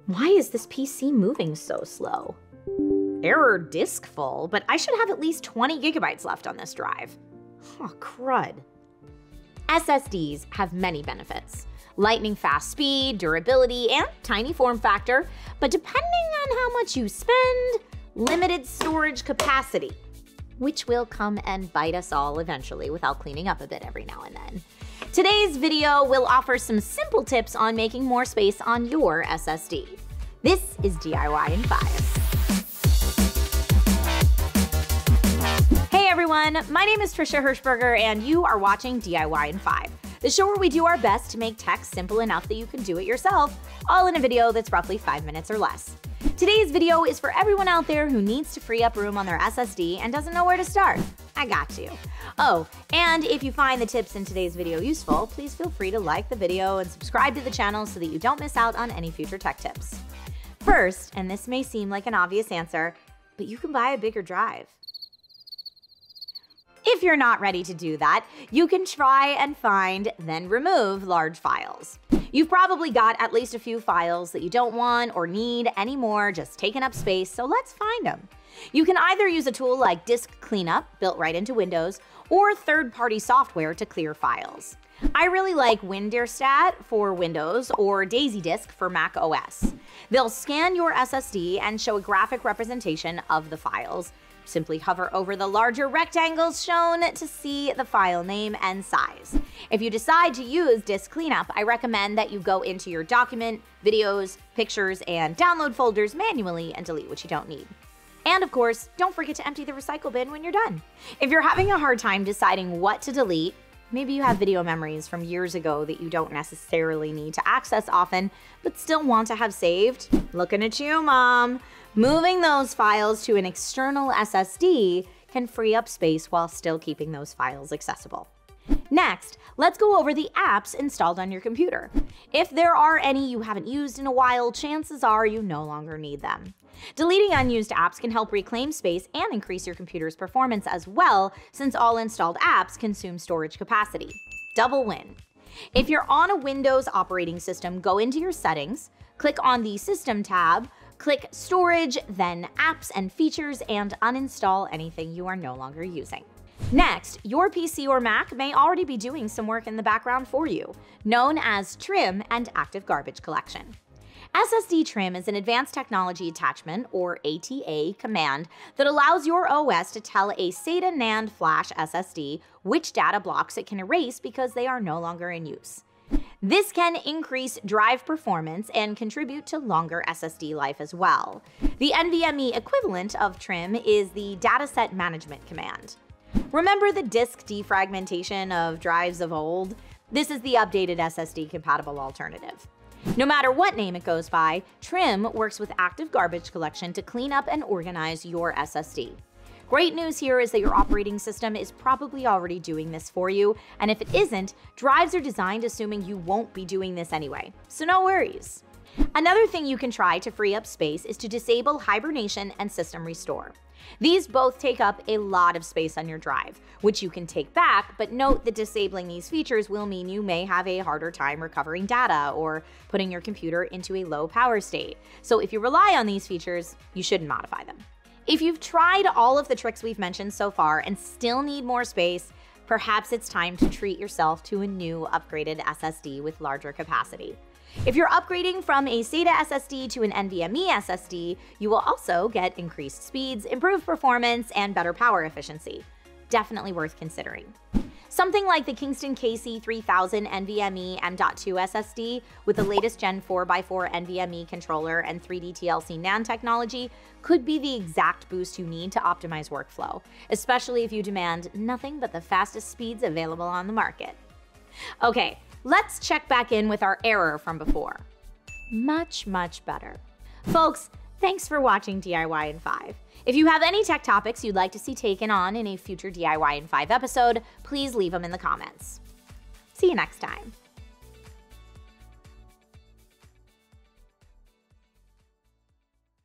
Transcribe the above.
Why is this PC moving so slow? Error disk full, but I should have at least 20 gigabytes left on this drive. Oh, crud. SSDs have many benefits. Lightning fast speed, durability, and tiny form factor, but depending on how much you spend, limited storage capacity, which will come and bite us all eventually without cleaning up a bit every now and then. Today's video will offer some simple tips on making more space on your SSD. This is DIY in 5. Hey everyone, my name is Trisha Hirschberger and you are watching DIY in 5, the show where we do our best to make tech simple enough that you can do it yourself, all in a video that's roughly 5 minutes or less. Today's video is for everyone out there who needs to free up room on their SSD and doesn't know where to start. I got you. Oh, and if you find the tips in today's video useful, please feel free to like the video and subscribe to the channel so that you don't miss out on any future tech tips. First, and this may seem like an obvious answer, but you can buy a bigger drive. If you're not ready to do that, you can try and find, then remove large files. You've probably got at least a few files that you don't want or need anymore just taking up space, so let's find them. You can either use a tool like Disk Cleanup, built right into Windows, or third-party software to clear files. I really like WinDirStat for Windows or DaisyDisk for Mac OS. They'll scan your SSD and show a graphic representation of the files. Simply hover over the larger rectangles shown to see the file name and size. If you decide to use Disk Cleanup, I recommend that you go into your document, videos, pictures, and download folders manually and delete what you don't need. And of course, don't forget to empty the recycle bin when you're done. If you're having a hard time deciding what to delete, maybe you have video memories from years ago that you don't necessarily need to access often, but still want to have saved, looking at you, Mom. Moving those files to an external SSD can free up space while still keeping those files accessible. Next, let's go over the apps installed on your computer. If there are any you haven't used in a while, chances are you no longer need them. Deleting unused apps can help reclaim space and increase your computer's performance as well, since all installed apps consume storage capacity. Double win. If you're on a Windows operating system, go into your settings, click on the System tab, click Storage, then Apps and Features, and uninstall anything you are no longer using. Next, your PC or Mac may already be doing some work in the background for you, known as trim and active garbage collection. SSD trim is an advanced technology attachment, or ATA, command that allows your OS to tell a SATA NAND flash SSD which data blocks it can erase because they are no longer in use. This can increase drive performance and contribute to longer SSD life as well. The NVMe equivalent of trim is the dataset management command. Remember the disk defragmentation of drives of old? This is the updated SSD compatible alternative. No matter what name it goes by, trim works with active garbage collection to clean up and organize your SSD. Great news here is that your operating system is probably already doing this for you, and if it isn't, drives are designed assuming you won't be doing this anyway, so no worries. Another thing you can try to free up space is to disable hibernation and system restore. These both take up a lot of space on your drive, which you can take back, but note that disabling these features will mean you may have a harder time recovering data or putting your computer into a low power state. So if you rely on these features, you shouldn't modify them. If you've tried all of the tricks we've mentioned so far and still need more space, perhaps it's time to treat yourself to a new upgraded SSD with larger capacity. If you're upgrading from a SATA SSD to an NVMe SSD, you will also get increased speeds, improved performance, and better power efficiency. Definitely worth considering. Something like the Kingston KC3000 NVMe M.2 SSD with the latest Gen 4x4 NVMe controller and 3D TLC NAND technology could be the exact boost you need to optimize workflow, especially if you demand nothing but the fastest speeds available on the market. Okay, let's check back in with our error from before. Much, much better. Folks, thanks for watching DIY in 5. If you have any tech topics you'd like to see taken on in a future DIY in 5 episode, please leave them in the comments. See you next time.